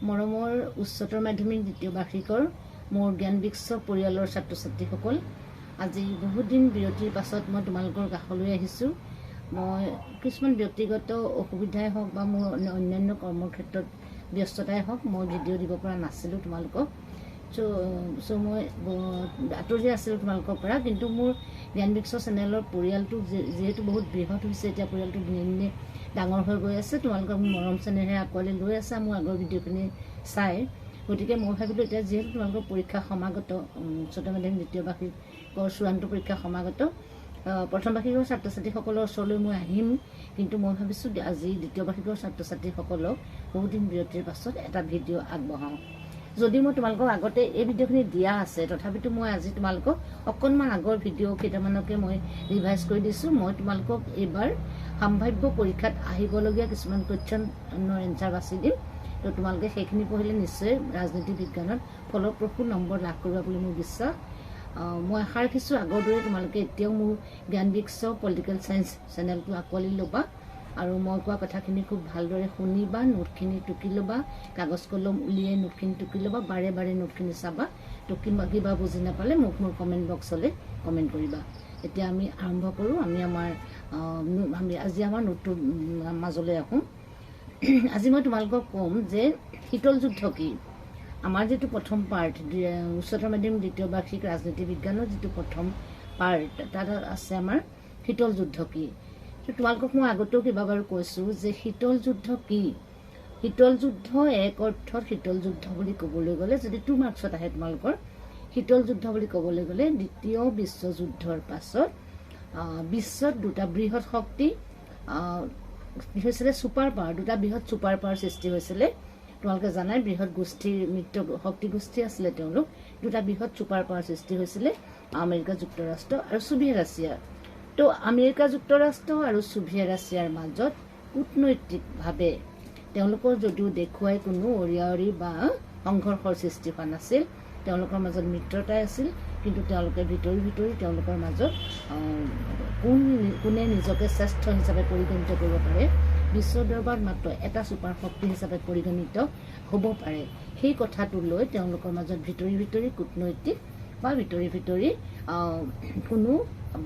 মৰমৰ উচ্চতৰ মাধ্যমিক দ্বিতীয় বাৰ্ষিকৰ মোৰ জ্ঞান বৃক্ষ পৰিয়ালৰ ছাত্ৰ ছাত্ৰীসকল, আজি বহুত দিন বিৰতিৰ পাছত মই তোমালোকৰ কাষলৈ আহিছোঁ। মই কিছুমান ব্যক্তিগত অসুবিধাই হওক বা মোৰ অন্যান্য কৰ্মৰ ক্ষেত্ৰত ব্যস্ততাই হওক মই ভিডিঅ' দিব পৰা নাছিলোঁ তোমালোকক। চ' মই আঁতৰি আছিলোঁ তোমালোকৰ পৰা। কিন্তু মোৰ জ্ঞান বৃক্ষ চেনেলৰ পৰিয়ালটো যিহেতু বহুত বৃহৎ হৈছে, এতিয়া পৰিয়ালটো দিনে দিনে ডাঙৰ হৈ গৈ আছে। তোমালোকক মোৰ মৰম চেনেহে আঁকোৱালি লৈ আছা মোৰ আগৰ ভিডিঅ'খিনি চাই। গতিকে মই ভাবিলোঁ এতিয়া যিহেতু তোমালোকৰ পৰীক্ষা সমাগত, উচ্চতৰ মাধ্যমিক দ্বিতীয় বাৰ্ষিকৰ চূড়ান্ত পৰীক্ষা সমাগত, প্ৰথম বাৰ্ষিকৰ ছাত্ৰ ছাত্ৰীসকলৰ ওচৰলৈ মই আহিম। কিন্তু মই ভাবিছোঁ আজি দ্বিতীয় বাৰ্ষিকৰ ছাত্ৰ ছাত্ৰীসকলক বহুদিন বিৰতিৰ পাছত এটা ভিডিঅ' আগবঢ়াওঁ। যদি মই তোমালোকক আগতে এই ভিডিঅ'খিনি দিয়া আছে, তথাপিতো মই আজি তোমালোকক অকণমান আগৰ ভিডিঅ' কেইটামানকে মই ৰিভাইজ কৰি দিছোঁ। মই তোমালোকক এইবাৰ সম্ভাৱ্য পৰীক্ষাত আহিবলগীয়া কিছুমান কুৱেশ্যনৰ এনচাৰ বাছি দিম। তো তোমালোকে সেইখিনি পঢ়িলে নিশ্চয় ৰাজনীতি বিজ্ঞানত ফলপ্ৰসূ নম্বৰ লাভ কৰিবা বুলি মোৰ বিশ্বাস। মই আশা ৰাখিছোঁ আগৰ দৰে তোমালোকে এতিয়াও মোৰ জ্ঞান বৃক্ষ পলিটিকেল ছায়েন্স চেনেলটো আঁকোৱালি ল'বা আৰু মই কোৱা কথাখিনি খুব ভালদৰে শুনিবা, নোটখিনি টুকি ল'বা, কাগজ কলম উলিয়াই নোটখিনি টুকি ল'বা, বাৰে বাৰে নোটখিনি চাবা। কিবা বুজি নাপালে মোক মোৰ কমেণ্ট বক্সলৈ কমেণ্ট কৰিবা। এতিয়া আমি আৰম্ভ কৰোঁ। আজি আমাৰ নোটটোৰ মাজলৈ আহোঁ। আজি মই তোমালোকক ক'ম যে শীতল যুদ্ধ কি। আমাৰ যিটো প্ৰথম পাৰ্ট, উচ্চতৰ মাধ্যমিক দ্বিতীয় বাৰ্ষিক ৰাজনীতি বিজ্ঞানৰ যিটো প্ৰথম পাৰ্ট, তাত আছে আমাৰ শীতল যুদ্ধ কি। তোমালোকক মই আগতেও কেইবাবাৰো কৈছোঁ যে শীতল যুদ্ধ কি। শীতল যুদ্ধ এক অৰ্থত শীতল যুদ্ধ বুলি ক'বলৈ গ'লে, যদি 2 মাৰ্কছত আহে তোমালোকৰ, শীতল যুদ্ধ বুলি ক'বলৈ গ'লে দ্বিতীয় বিশ্বযুদ্ধৰ পাছত বিশ্বত দুটা বৃহৎ শক্তি হৈছিলে, ছুপাৰ পাৱাৰ, দুটা বৃহৎ ছুপাৰ পাৱাৰ সৃষ্টি হৈছিলে। তোমালোকে জানাই বৃহৎ গোষ্ঠীৰ মিত্ৰ শক্তি গোষ্ঠী আছিলে তেওঁলোক। দুটা বৃহৎ ছুপাৰ পাৱাৰ সৃষ্টি হৈছিলে, আমেৰিকা যুক্তৰাষ্ট্ৰ আৰু ছোভিয়েট ৰাছিয়া। তো আমেৰিকা যুক্তৰাষ্ট্ৰ আৰু ছোভিয়েট ৰাছিয়াৰ মাজত কূটনৈতিকভাৱে তেওঁলোকৰ যদিও দেখুৱাই কোনো অৰিয়া বা সংঘৰ্ষৰ সৃষ্টি হোৱা নাছিল, তেওঁলোকৰ মাজত মিত্ৰতাই আছিল। কিন্তু তেওঁলোকে ভিতৰি তেওঁলোকৰ মাজত কোনে নিজকে শ্ৰেষ্ঠ হিচাপে পৰিগণিত কৰিব পাৰে, বিশ্ব দৰবাৰত মাত্ৰ এটা ছুপাৰ শক্তি হিচাপে পৰিগণিত হ'ব পাৰে, সেই কথাটো লৈ তেওঁলোকৰ মাজত ভিতৰি কূটনৈতিক বা ভিতৰি কোনো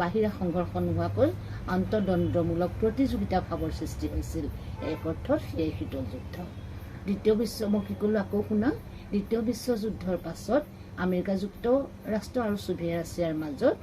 বাহিৰা সংঘৰ্ষ নোহোৱাকৈ আন্তঃদ্বন্দ্বমূলক প্ৰতিযোগিতা ভাৱৰ সৃষ্টি হৈছিল। এক অৰ্থত সেই শীতল যুদ্ধ। মই কি ক'লোঁ আকৌ শুনা। দ্বিতীয় বিশ্বযুদ্ধৰ পাছত আমেৰিকা যুক্তৰাষ্ট্ৰ আৰু ছোভিয়েট ৰাছিয়াৰ মাজত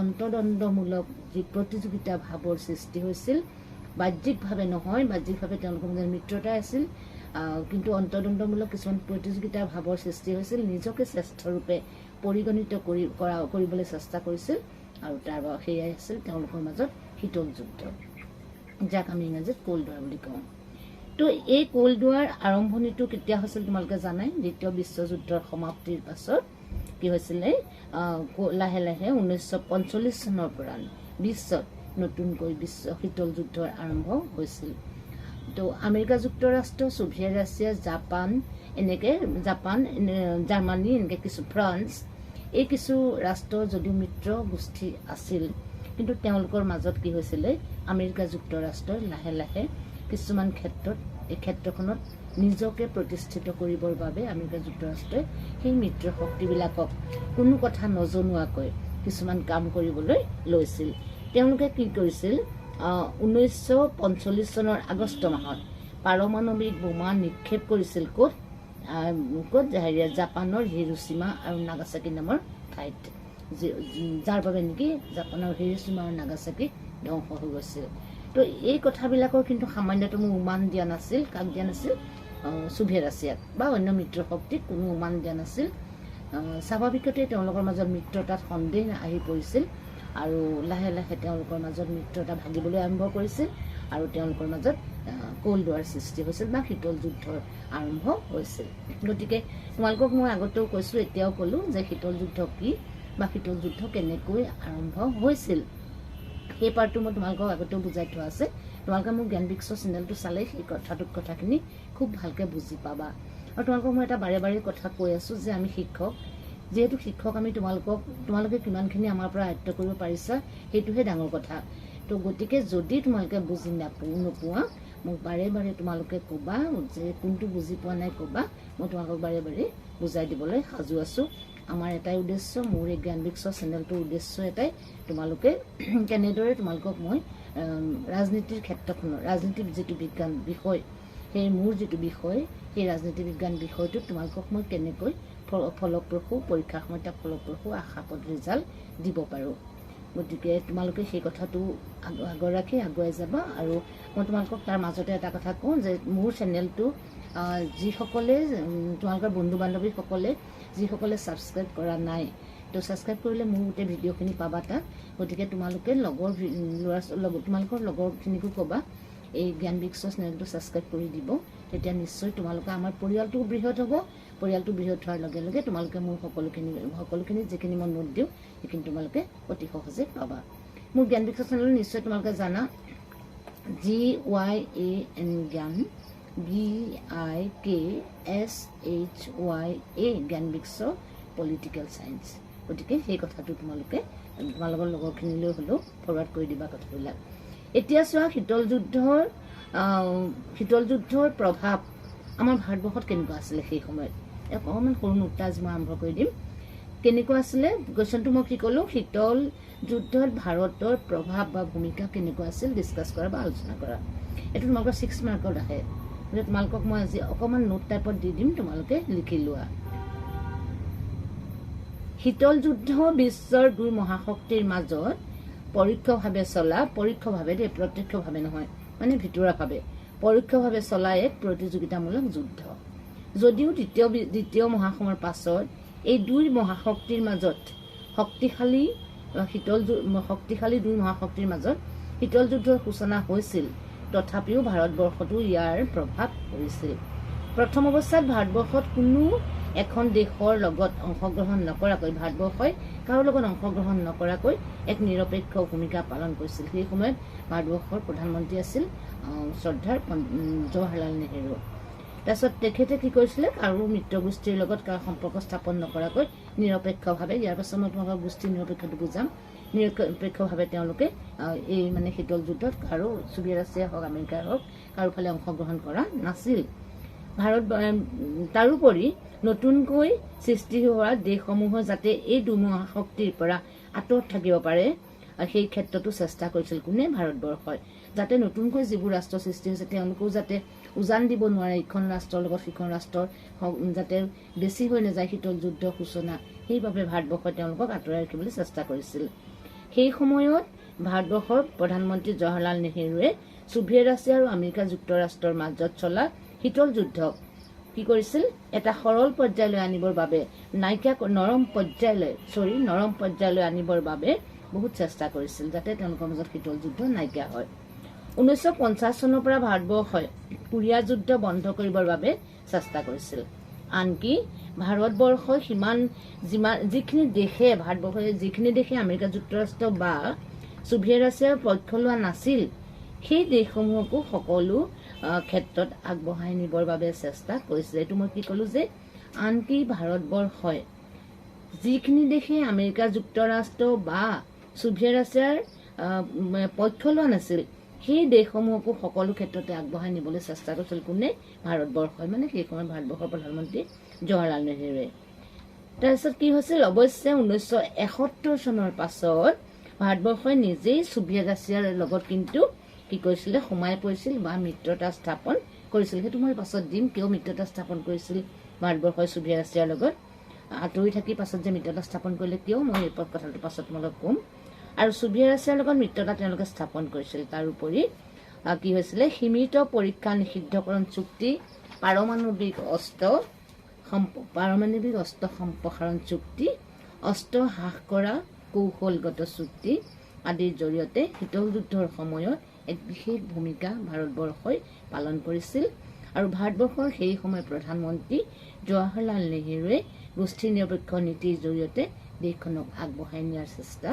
অন্তৰ্দ্বন্দ্বমূলক যি প্ৰতিযোগিতা ভাৱৰ সৃষ্টি হৈছিল, বাহ্যিকভাৱে নহয়, বাহ্যিকভাৱে তেওঁলোকৰ মাজত মিত্ৰতাই আছিল, কিন্তু অন্তৰ্দ্বন্দ্বমূলক কিছুমান প্ৰতিযোগিতাৰ ভাৱৰ সৃষ্টি হৈছিল। নিজকে শ্ৰেষ্ঠৰূপে পৰিগণিত কৰিবলৈ চেষ্টা কৰিছিল আৰু সেয়াই আছিল তেওঁলোকৰ মাজত শীতল যুদ্ধ, যাক আমি ইংৰাজীত কোল্ড ৱাৰ বুলি কওঁ। তো এই কোল্ড ৱাৰ আৰম্ভণিটো কেতিয়া হৈছিল তোমালোকে জানাই। দ্বিতীয় বিশ্বযুদ্ধৰ সমাপ্তিৰ পাছত কি হৈছিলে, লাহে লাহে 1945 চনৰ পৰা বিশ্বত নতুনকৈ শীতল যুদ্ধৰ আৰম্ভ হৈছিল। তো আমেৰিকা যুক্তৰাষ্ট্ৰ, ছোভিয়েট ৰাছিয়া, জাৰ্মানী, এনেকৈ কিছু ফ্ৰান্স, এই কিছু ৰাষ্ট্ৰ যদিও মিত্ৰ গোষ্ঠী আছিল, কিন্তু তেওঁলোকৰ মাজত কি হৈছিলে, আমেৰিকা যুক্তৰাষ্ট্ৰই লাহে লাহে কিছুমান ক্ষেত্ৰত এই ক্ষেত্ৰখনত নিজকে প্ৰতিষ্ঠিত কৰিবৰ বাবে আমেৰিকা যুক্তৰাষ্ট্ৰই সেই মিত্ৰ শক্তিবিলাকক কোনো কথা নজনোৱাকৈ কিছুমান কাম কৰিবলৈ লৈছিল। তেওঁলোকে কি কৰিছিল, 1945 চনৰ আগষ্ট মাহত পাৰমাণৱিক বোমা নিক্ষেপ কৰিছিল ক'ত জাপানৰ হিৰোশ্বিমা আৰু নাগাচাকি নামৰ ঠাইত, যাৰ বাবে নেকি জাপানৰ হিৰোশ্বিমা আৰু নাগাচাকি ধ্বংস হৈ গৈছিল। তো এই কথাবিলাকৰ কিন্তু সামান্যতম উমান দিয়া নাছিল। কাক দিয়া নাছিল? ছোভিয়েট ৰাছিয়াক বা অন্য মিত্ৰ শক্তিক কোনো উমান দিয়া নাছিল। স্বাভাৱিকতে তেওঁলোকৰ মাজত মিত্ৰতাত সন্দেহ আহি পৰিছিল আৰু লাহে লাহে তেওঁলোকৰ মাজত মিত্ৰতা ভাগিবলৈ আৰম্ভ কৰিছিল আৰু তেওঁলোকৰ মাজত কোল্ড ৱাৰ সৃষ্টি হৈছিল বা শীতল যুদ্ধৰ আৰম্ভ হৈছিল। গতিকে তোমালোকক মই আগতেও কৈছোঁ, এতিয়াও ক'লোঁ যে শীতল যুদ্ধ কি বা শীতল যুদ্ধ কেনেকৈ আৰম্ভ হৈছিল। সেই পাৰ্টটো মই তোমালোকক আগতেও বুজাই থোৱা আছে। তোমালোকে মোৰ জ্ঞান বৃক্ষ চেনেলটো চালে সেই কথাখিনি খুব ভালকৈ বুজি পাবা। আৰু তোমালোকক মই এটা বাৰে বাৰে কথা কৈ আছোঁ যে আমি শিক্ষক, যেহেতু শিক্ষক আমি তোমালোকে কিমানখিনি আমাৰ পৰা আয়ত্ব কৰিব পাৰিছা সেইটোহে ডাঙৰ কথা। তো গতিকে যদি তোমালোকে বুজি নোপোৱা মোক বাৰে বাৰে তোমালোকে ক'বা যে কোনটো বুজি পোৱা নাই ক'বা মই তোমালোকক বাৰে বাৰে বুজাই দিবলৈ সাজু আছোঁ আমাৰ এটাই উদ্দেশ্য মোৰ এই জ্ঞান বৃক্ষ চেনেলটোৰ উদ্দেশ্য এটাই তোমালোকে কেনেদৰে তোমালোকক মই ৰাজনীতিৰ ক্ষেত্ৰখনৰ ৰাজনীতিৰ যিটো বিজ্ঞান বিষয় সেই মোৰ যিটো বিষয় সেই ৰাজনীতি বিজ্ঞান বিষয়টোত তোমালোকক মই কেনেকৈ ফলপ্ৰসূ পৰীক্ষাৰ সময়ত ফলপ্ৰসূ আশাপদ ৰিজাল্ট দিব পাৰোঁ গতিকে তোমালোকে সেই কথাটো আগৰ ৰাখি আগুৱাই যাবা আৰু মই তোমালোকক তাৰ মাজতে এটা কথা কওঁ যে মোৰ চেনেলটো যিসকলে তোমালোকৰ বন্ধু বান্ধৱীসকলে যিসকলে ছাবস্ক্ৰাইব কৰা নাই তো ছাবস্ক্ৰাইব কৰিলে মোৰ গোটেই ভিডিঅ'খিনি পাবা তাত গতিকে তোমালোকে তোমালোকৰ লগৰখিনিকো ক'বা এই জ্ঞান বৃক্ষ চেনেলটো ছাবস্ক্ৰাইব কৰি দিব তেতিয়া নিশ্চয় তোমালোকে আমাৰ পৰিয়ালটো বৃহৎ হ'ব পৰিয়ালটো বৃহৎ হোৱাৰ লগে লগে তোমালোকে মোৰ সকলোখিনি যিখিনি মই নোট দিওঁ সেইখিনি তোমালোকে অতি সহজে পাবা মোৰ জ্ঞান বৃক্ষ চেনেল নিশ্চয় তোমালোকে জানা GYAN জ্ঞান BIKSHYA জ্ঞান বৃক্ষ পলিটিকেল চায়েন্স গতিকে সেই কথাটো তোমালোকৰ লগৰখিনিলৈ হ'লেও ফৰৱাৰ্ড কৰি দিবা কথাবিলাক এতিয়া চোৱা শীতল যুদ্ধৰ প্ৰভাৱ আমাৰ ভাৰতবৰ্ষত কেনেকুৱা আছিলে সেই সময়ত অকণমান সৰু নোট আজি মই আৰম্ভ কৰি দিম কেনেকুৱা আছিলে কুৱেশ্যনটো মই কি ক'লোঁ শীতল যুদ্ধত ভাৰতৰ প্ৰভাৱ বা ভূমিকা কেনেকুৱা আছিল ডিছকাছ কৰা বা আলোচনা কৰা এইটো তোমালোকৰ 6 মাৰ্কত আহে গতিকে তোমালোকক মই আজি অকণমান নোট টাইপত দি দিম তোমালোকে লিখি লোৱা শীতল যুদ্ধ বিশ্বৰ দুই মহাশক্তিৰ মাজত পৰোক্ষভাৱে চলা পৰোক্ষভাৱে প্ৰত্যক্ষভাৱে নহয় মানে ভিতৰুৱাভাৱে পৰোক্ষভাৱে চলা এক প্ৰতিযোগিতামূলক যুদ্ধ যদিও দ্বিতীয় মহাসংঘৰ পাছত এই দুই মহাশক্তিৰ মাজত শক্তিশালী দুই মহাশক্তিৰ মাজত শীতল যুদ্ধৰ সূচনা হৈছিল তথাপিও ভাৰতবৰ্ষতো ইয়াৰ প্ৰভাৱ পৰিছিল প্ৰথম অৱস্থাত ভাৰতবৰ্ষত কোনো এখন দেশৰ লগত অংশগ্ৰহণ নকৰাকৈ ভাৰতবৰ্ষই কাৰো লগত অংশগ্ৰহণ নকৰাকৈ এক নিৰপেক্ষ ভূমিকা পালন কৰিছিল সেই সময়ত ভাৰতবৰ্ষৰ প্ৰধানমন্ত্ৰী আছিল শ্ৰদ্ধাৰ জৱাহৰলাল নেহেৰু তাৰপিছত তেখেতে কি কৰিছিলে কাৰো মিত্ৰগোষ্ঠীৰ লগত কাৰো সম্পৰ্ক স্থাপন নকৰাকৈ নিৰপেক্ষভাৱে ইয়াৰ পাছত মই তোমালোকৰ গোষ্ঠী নিৰপেক্ষটো বুজাম নিৰপেক্ষভাৱে তেওঁলোকে এই মানে শীতল যুদ্ধত কাৰো ছোভিয়েট ৰাছিয়া হওক আমেৰিকা হওক কাৰোফালে অংশগ্ৰহণ কৰা নাছিল তাৰোপৰি নতুনকৈ সৃষ্টি হোৱা দেশসমূহৰ যাতে এই দুই মহাশক্তিৰ পৰা আঁতৰত থাকিব পাৰে সেই ক্ষেত্ৰতো চেষ্টা কৰিছিল কোনে ভাৰতবৰ্ষই যাতে নতুনকৈ যিবোৰ ৰাষ্ট্ৰ সৃষ্টি হৈছে তেওঁলোকেও যাতে উজান দিব নোৱাৰে ইখন ৰাষ্ট্ৰৰ লগত সিখন ৰাষ্ট্ৰৰ যাতে বেছি হৈ নাযায় শীতল যুদ্ধ সূচনা সেইবাবে ভাৰতবৰ্ষই তেওঁলোকক আঁতৰাই ৰাখিবলৈ চেষ্টা কৰিছিল সেই সময়ত ভাৰতবৰ্ষৰ প্ৰধানমন্ত্ৰী জৱাহৰলাল নেহেৰুৱে ছোভিয়েট ৰাছিয়া আৰু আমেৰিকা যুক্তৰাষ্ট্ৰৰ মাজত চলা শীতল যুদ্ধক কি কৰিছিল এটা সৰল পৰ্যায়লৈ আনিবৰ বাবে নৰম পৰ্যায়লৈ আনিবৰ বাবে বহুত চেষ্টা কৰিছিল যাতে তেওঁলোকৰ মাজত শীতল যুদ্ধ নাইকিয়া হয় 1950 চনৰ পৰা ভাৰতবৰ্ষই কোৰিয়া যুদ্ধ বন্ধ কৰিবৰ বাবে চেষ্টা কৰিছিল আনকি ভাৰতবৰ্ষই যিখিনি দেশে আমেৰিকা যুক্তৰাষ্ট্ৰ বা ছোভিয়েট ৰাছিয়াৰ পক্ষ লোৱা নাছিল সেই দেশসমূহকো সকলো ক্ষেত্ৰত আগবঢ়াই নিবৰ বাবে চেষ্টা কৰিছিল এইটো মই কি ক'লো যে আনকি ভাৰতবৰ্ষই যিখিনি দেশে আমেৰিকা যুক্তৰাষ্ট্ৰ বা ছোভিয়েট ৰাছিয়াৰ পক্ষ লোৱা নাছিল সেই দেশসমূহকো সকলো ক্ষেত্ৰতে আগবঢ়াই নিবলৈ চেষ্টা কৰিছিল কোনে ভাৰতবৰ্ষই মানে সেই সময়ত ভাৰতবৰ্ষৰ প্ৰধানমন্ত্ৰী জৱাহৰলাল নেহেৰুৱে তাৰপিছত কি হৈছিল অৱশ্যে 1971 চনৰ পাছত ভাৰতবৰ্ষই নিজেই ছোভিয়েট ৰাছিয়াৰ লগত কিন্তু কি কৰিছিলে সোমাই পৰিছিল বা মিত্ৰতা স্থাপন কৰিছিল সেইটো মই পাছত দিম কিয় মিত্ৰতা স্থাপন কৰিছিল ভাৰতবৰ্ষই ছোভিয়েট ৰাছিয়াৰ লগত আঁতৰি থাকি পাছত যে মিত্ৰতা স্থাপন কৰিলে কিয় মই এই কথাটো পাছত তোমালোকক ক'ম আৰু ছোভিয়েট ৰাছিয়াৰ লগত মিত্ৰতা তেওঁলোকে স্থাপন কৰিছিল তাৰোপৰি কি হৈছিলে সীমিত পৰীক্ষা নিষিদ্ধকৰণ চুক্তি পাৰমাণৱিক অস্ত্ৰ সম্প্ৰসাৰণ চুক্তি অস্ত্ৰ হ্ৰাস কৰা কৌশলগত চুক্তি আদিৰ জৰিয়তে শীতল যুদ্ধৰ সময়ত এক বিশেষ ভূমিকা ভাৰতবৰ্ষই পালন কৰিছিল আৰু ভাৰতবৰ্ষৰ সেই সময়ৰ প্ৰধানমন্ত্ৰী জৱাহৰলাল নেহেৰুৱে গোষ্ঠী নিৰপেক্ষ নীতিৰ জৰিয়তে দেশখনক আগবঢ়াই নিয়াৰ চেষ্টা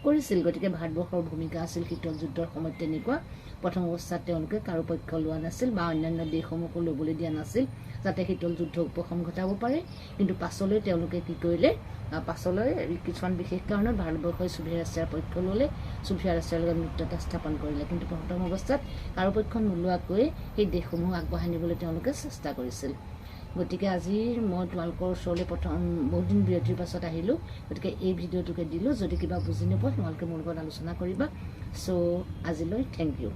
কৰিছিল। গতিকে ভাৰতবৰ্ষৰ ভূমিকা আছিল শীতল যুদ্ধৰ সময়ত তেনেকুৱা। প্ৰথম অৱস্থাত তেওঁলোকে কাৰো পক্ষ লোৱা নাছিল বা অন্যান্য দেশসমূহকো ল'বলৈ দিয়া নাছিল যাতে শীতল যুদ্ধ উপশম ঘটাব পাৰে। কিন্তু পাছলৈ তেওঁলোকে কি কৰিলে, পাছলৈ কিছুমান বিশেষ কাৰণত ভাৰতবৰ্ষই ছোভিয়েট ৰাছিয়াৰ পক্ষ ল'লে, ছোভিয়েট ৰাছিয়াৰ লগত মিত্ৰতা স্থাপন কৰিলে। কিন্তু প্ৰথম অৱস্থাত কাৰো পক্ষ নোলোৱাকৈ সেই দেশসমূহ আগবঢ়াই নিবলৈ তেওঁলোকে চেষ্টা কৰিছিল। গতিকে আজি মই তোমালোকৰ ওচৰলৈ বহুত দিন বিৰতিৰ পাছত আহিলোঁ। গতিকে এই ভিডিঅ'টোকে দিলোঁ। যদি কিবা বুজি নোপোৱা তোমালোকে মোৰ লগত আলোচনা কৰিবা। চ' আজিলৈ থেংক ইউ।